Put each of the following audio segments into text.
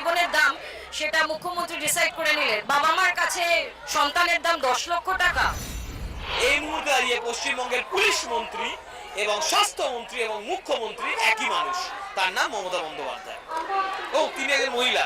জীবনের দাম সেটা মুখ্যমন্ত্রী ডিসাইড করে নিলেন। বাবা মার কাছে সন্তানের দাম 10 লক্ষ টাকা। এই মুহূর্তে দাঁড়িয়ে পশ্চিমবঙ্গের পুলিশ মন্ত্রী এবং স্বাস্থ্যমন্ত্রী এবং মুখ্যমন্ত্রী একই মানুষ, তার নাম মমতা বন্দ্যোপাধ্যায়, ও তিনি একজন মহিলা।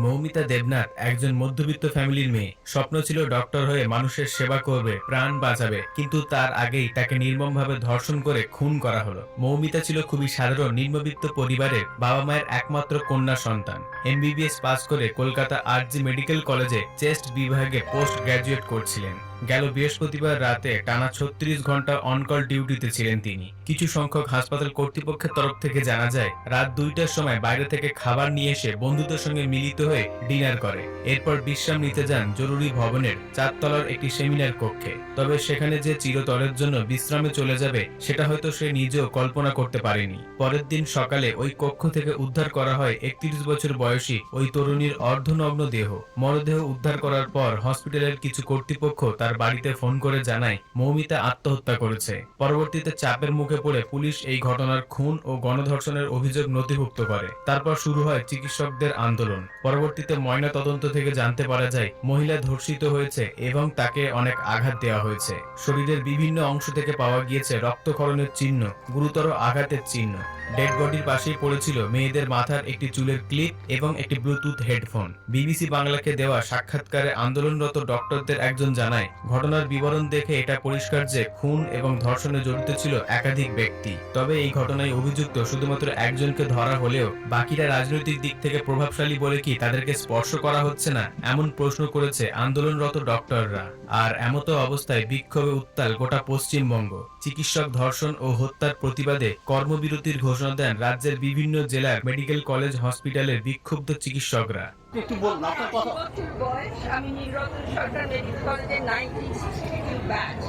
মৌমিতা দেবনাথ একজন মধ্যবিত্ত ফ্যামিলির মেয়ে। স্বপ্ন ছিল ডক্টর হয়ে মানুষের সেবা করবে, প্রাণ বাঁচাবে, কিন্তু তার আগেই তাকে নির্মমভাবে ধর্ষণ করে খুন করা হলো। মৌমিতা ছিল খুবই সাধারণ নিম্নবিত্ত পরিবারের বাবা মায়ের একমাত্র কন্যা সন্তান। এমবিবিএস পাস করে কলকাতা আরজি মেডিকেল কলেজে চেস্ট বিভাগে পোস্ট গ্র্যাজুয়েট করছিলেন। গেল বৃহস্পতিবার রাতে টানা 36 ঘন্টা অনকল ডিউটিতে ছিলেন তিনি। কিছু সংখ্যক হাসপাতাল কর্তৃপক্ষের তরফ থেকে জানা যায়, রাত 2টার সময় বাইরে থেকে খাবার নিয়ে এসে বন্ধুদের সঙ্গে মিলিত হয়ে ডিনার করে। এরপর বিশ্রাম নিতে যান জরুরি ভবনের 4 তলার একটি সেমিনার কক্ষে। তবে সেখানে যে চিরতরের জন্য বিশ্রামে চলে যাবে সেটা হয়তো সে নিজেও কল্পনা করতে পারেনি। পরের দিন সকালে ওই কক্ষ থেকে উদ্ধার করা হয় 31 বছর বয়সী ওই তরুণীর অর্ধনগ্ন দেহ। মরদেহ উদ্ধার করার পর হসপিটালের কিছু কর্তৃপক্ষ তার বাড়িতে ফোন করে জানায় মৌমিতা আত্মহত্যা করেছে। পরবর্তীতে চাপের মুখে পড়ে পুলিশ এই ঘটনার খুন ও গণধর্ষণের অভিযোগ নথিভুক্ত করে। তারপর শুরু হয় চিকিৎসকদের আন্দোলন। পরবর্তীতে ময়না তদন্ত থেকে জানতে পারা যায় মহিলা ধর্ষিত হয়েছে এবং তাকে অনেক আঘাত দেওয়া হয়েছে। শরীরের বিভিন্ন অংশ থেকে পাওয়া গিয়েছে রক্তক্ষরণের চিহ্ন, গুরুতর আঘাতের চিহ্ন। ডেড বডির পাশেই পড়েছিল মেয়েদের মাথার একটি চুলের ক্লিপ এবং একটি ব্লুটুথ হেডফোন। বিবিসি বাংলাকে দেওয়া সাক্ষাৎকারে আন্দোলনরত ডক্টরদের একজন জানায়, ঘটনার বিবরণ দেখে এটা পরিষ্কার যে খুন এবং ধর্ষণে জড়িত ছিল একাধিক ব্যক্তি। তবে এই ঘটনায় অভিযুক্ত শুধুমাত্র একজনকে ধরা হলেও বাকিরা রাজনৈতিক দিক থেকে প্রভাবশালী বলে কি তাদেরকে স্পর্শ করা হচ্ছে না, এমন প্রশ্ন করেছে আন্দোলনরত ডক্টররা। আর এমতো অবস্থায় বিক্ষোভে উত্তাল গোটা পশ্চিমবঙ্গ। চিকিৎসক ধর্ষণ ও হত্যার প্রতিবাদে কর্মবিরতির ঘোষণা দেন রাজ্যের বিভিন্ন জেলার মেডিকেল কলেজ হসপিটালের বিক্ষুব্ধ চিকিৎসকরা। একটু বলুন আপনার কথা। বছর বয়স, আমি নীলরতন সরকার মেডিকেল কলেজের 1962 ব্যাচ।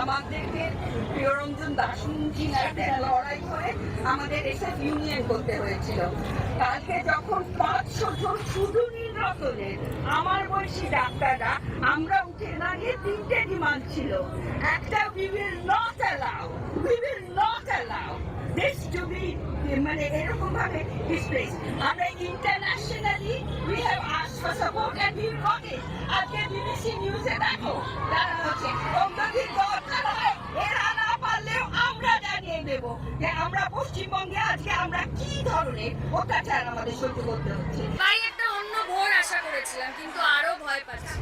আমাদেরকে প্রিয়রঞ্জন দাসুজি সাথে লড়াই করে আমাদের এসব ইউনিয়ন করতে হয়েছিল। কালকে যখন 500 জন শুধু নীলরতনের আমার বয়সী ডাক্তাররা আমরা উঠে দাঁড়িয়ে 3টে ডিমান্ড ছিল। একটা, we will not allow this to be মানে এরকম ভাবে displaced. আমরা internationally we have asked for support and we got it. আজকে বিবিসি নিউজে দেখো তারা হচ্ছে যদি দরকার হয় এরা না পারলেও আমরা জানিয়ে দেব যে আমরা পশ্চিমবঙ্গে আজকে আমরা কি ধরনের অত্যাচার আমাদের সহ্য করতে হচ্ছে। তাই একটা অন্য ভোর আশা করেছিলাম, কিন্তু আরো ভয় পাচ্ছি।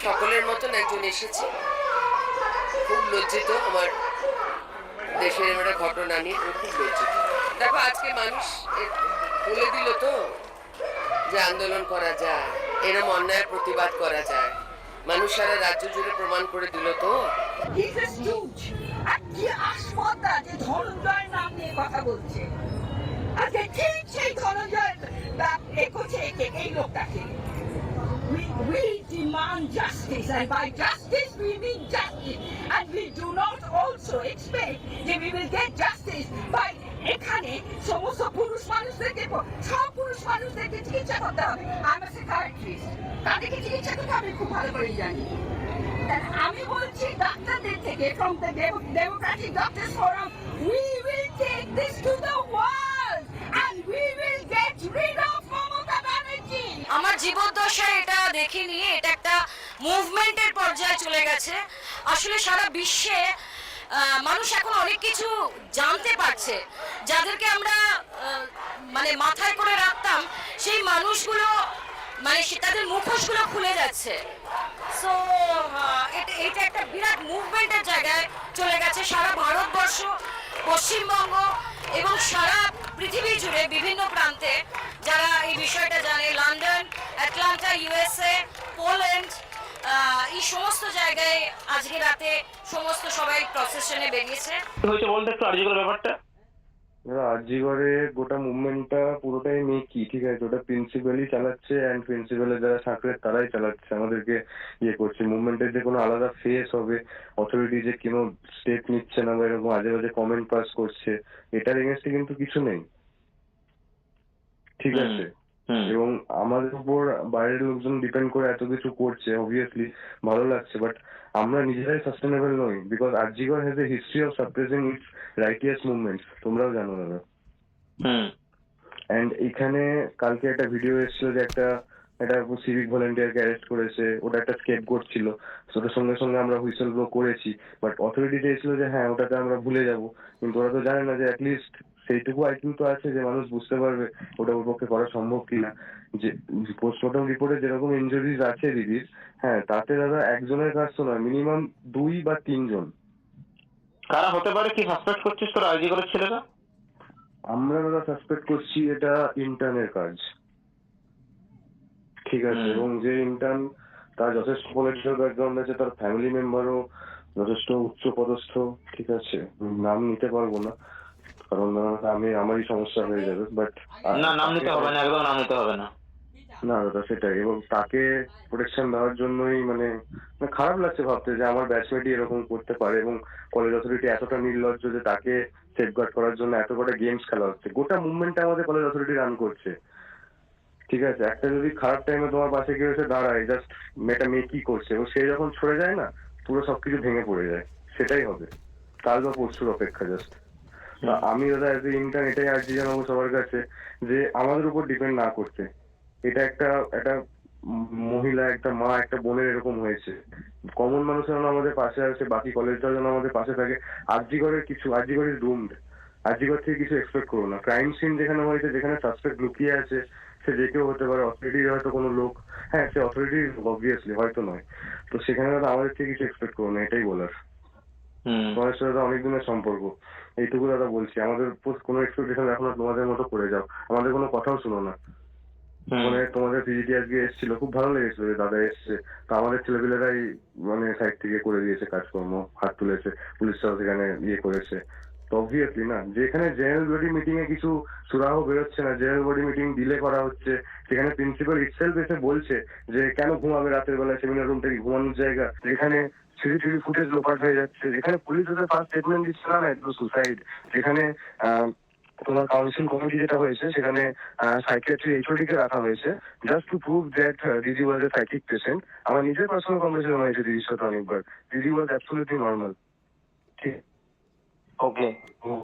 সকলের মতন একজন এসেছে, খুব লজ্জিত। আমার দেশের একটা ঘটনা নিয়ে খুব লজ্জিত। দেখো আজকে মানুষ বলে দিল তো যে আন্দোলন করা যায়, এরকম অন্যায়ের প্রতিবাদ করা যায়। মানুষ সারা রাজ্য জুড়ে প্রমাণ করে দিল তো। যে ধনঞ্জয়ের নাম নিয়ে কথা বলছে, আজকে ঠিক সেই ধনঞ্জয় করছে এই লোকটাকে। We demand justice, and by justice we mean justice, and we do not also expect that we will get justice by এখানে সমস্ত পুরুষ মানুষদেরকে, সব পুরুষ মানুষদেরকে চিকিৎসা করতে হবে। আমি সাইকিয়াট্রিস্ট, তাদেরকে চিকিৎসা করতে আমি খুব ভালো করে জানি। আমি বলছি ডাক্তারদের থেকে, from the Democratic Doctors Forum, we will take this to the world and we will get rid of Mamata Banerjee. আমার জীবদ্দশায় এটা দেখিনি, এটা একটা মুভমেন্টের পর্যায়ে চলে গেছে। আসলে সারা বিশ্বে মানুষ এখন অনেক কিছু জানতে পারছে, যাদেরকে আমরা মানে মাথায় করে রাখতাম সেই মানুষগুলো মানে তাদের মুখোশগুলো খুলে যাচ্ছে। সো এটা একটা বিরাট মুভমেন্টের জায়গায় চলে গেছে। সারা ভারতবর্ষ, পশ্চিমবঙ্গ এবং সারা পৃথিবী জুড়ে বিভিন্ন প্রান্তে যারা এই বিষয়টা জানে, লন্ডন, আটলান্টা, ইউএসএ, পোল্যান্ড, এই সমস্ত জায়গায় আজকে রাতে সমস্ত সবাই প্রসেশনে বেরিয়েছে। হয়েছে বলতে একটু আর্যিকর ব্যাপারটা। আরজিগরে গোটা মুভমেন্টটা পুরোটাই মেকি, ঠিক আছে? ওটা প্রিন্সিপালই চালাচ্ছে, অ্যান্ড প্রিন্সিপালের যারা সাকরেট তারাই চালাচ্ছে, আমাদেরকে ইয়ে করছে। মুভমেন্টের যে কোনো আলাদা ফেস হবে, অথরিটি যে কোনো স্টেপ নিচ্ছে না বা এরকম আজে বাজে কমেন্ট পাস করছে, এটার এগেনস্টে কিন্তু কিছু নেই, ঠিক আছে? এবং আমাদের উপর বাইরের লোকজন ডিপেন্ড করে এত কিছু করছে, অবভিয়াসলি ভালো লাগছে, বাট আমরা নিজেরাই সাস্টেনেবল নই, because RG Kar has a history of suppressing it's righteous movements, তোমরাও জানো দাদা। অ্যান্ড এখানে কালকে একটা ভিডিও এসেছিল যে একটা সিভিক ভলেন্টিয়ারকে অ্যারেস্ট করেছে, ওটা একটা স্কেপগোট ছিল, ওটার সঙ্গে সঙ্গে আমরা হুইসেল ব্লো করেছি, বাট অথরিটি চেয়েছিল যে হ্যাঁ ওটাতে আমরা ভুলে যাব, কিন্তু ওরা তো জানে না যে অ্যাটলিস্ট সেইটুকু আইকিউ তো আছে যে মানুষ বুঝতে পারবে ওটা ওর পক্ষে করা সম্ভব কিনা। যে পোস্টমর্টম রিপোর্টে যেরকম ইনজুরিজ আছে দিদির, হ্যাঁ তাতে দাদা একজনের কাজ তো নয়, মিনিমাম 2 বা 3 জন। কারা হতে পারে, কি সাসপেক্ট করছিস তোর আইজি করার ছেলেরা? আমরা দাদা সাসপেক্ট করছি এটা ইন্টার্নের কাজ, ঠিক আছে, এবং যে ইন্টার্ন তার যথেষ্ট পলিটিক্যাল ব্যাকগ্রাউন্ড আছে, তার ফ্যামিলি মেম্বারও যথেষ্ট উচ্চ পদস্থ, ঠিক আছে, নাম নিতে পারবো না কারণ আমারই সমস্যা হয়ে যাবে, বাট না, নাম নিতে হবে না, একদম নাম নিতে হবে না। না দাদা সেটাই, এবং তাকে প্রোটেকশন দেওয়ার জন্যই মানে খারাপ লাগছে ভাবতে যে আমার ব্যাচমেটই এরকম করতে পারে, এবং কলেজ অথরিটি এতটা নির্লজ্জ যে তাকে সেফগার্ড করার জন্য এত কটা গেমস খেলা হচ্ছে, গোটা মুভমেন্টটা আমাদের কলেজ অথরিটি রান করছে, ঠিক আছে। একটা যদি খারাপ টাইমে তোমার পাশে কেউ এসে দাঁড়ায়, জাস্ট মেয়েটা মেয়ে কি করছে, এবং সে যখন সরে যায় না পুরো সবকিছু ভেঙে পড়ে যায়, সেটাই হবে, কাল বা পরশুর অপেক্ষা জাস্ট। আমি দাদা এজ এ ইন্টার্ন এটাই আর্জি জানাবো সবার কাছে যে আমাদের উপর ডিপেন্ড না করতে। এটা একটা একটা মহিলা, একটা মা, একটা বোনের এরকম হয়েছে, কমন মানুষের যেন আমাদের পাশে আছে, বাকি কলেজটা যেন আমাদের পাশে থাকে। আরজিকরের ইজ ডুমড, আরজিকর থেকে কিছু এক্সপেক্ট করো না। ক্রাইম সিন যেখানে হয়েছে, যেখানে সাসপেক্ট লুকিয়ে আছে, সে যে কেউ হতে পারে, অথরিটির হয়তো কোনো লোক, হ্যাঁ সে অথরিটির অবভিয়াসলি হয়তো নয়, তো সেখানে দাদা আমাদের থেকে কিছু এক্সপেক্ট করো না, এটাই বলার। তোমাদের সাথে দাদা অনেক দিনের সম্পর্ক, এইটুকু দাদা বলছি, আমাদের উপর কোনো এক্সপেকটেশন রাখো না, তোমাদের মতো করে যাও, আমাদের কোনো কথাও শুনো না। মানে তোমাদের ভিজিটি আজকে এসেছিল, খুব ভালো লেগেছিল যে দাদা এসছে, তো আমাদের ছেলেপিলেরাই মানে সাইড থেকে করে দিয়েছে কাজকর্ম, হাত তুলেছে, পুলিশরাও সেখানে করেছে, তো অবভিয়াসলি না, যেখানে জেনারেল বডি মিটিং এ কিছু সুরাহ বেরোচ্ছে না, জেনারেল বডি মিটিং ডিলে করা হচ্ছে, সেখানে প্রিন্সিপাল ইটসেলফ এসে বলছে যে কেন ঘুমাবে রাতের বেলায়, সেমিনার রুম থেকে ঘুমানোর জায়গা, যেখানে সিসিটিভি ফুটেজ লোপাট হয়ে যাচ্ছে, যেখানে পুলিশ ফার্স্ট স্টেটমেন্ট দিচ্ছে না এটা সুসাইড, যেখানে তোমার কাউন্সিল কমিটি যেটা হয়েছে সেখানে সাইকিয়াট্রি এইচওডি কে রাখা হয়েছে জাস্ট টু প্রুভ দ্যাট দিদি ওয়াজ এ সাইকিক পেশেন্ট। আমার নিজের পার্সোনাল কনভারসেশন হয়েছে দিদির সাথে অনেকবার, দিদি ওয়াজ অ্যাবসলিউটলি নর্মাল, ঠিক ওকে।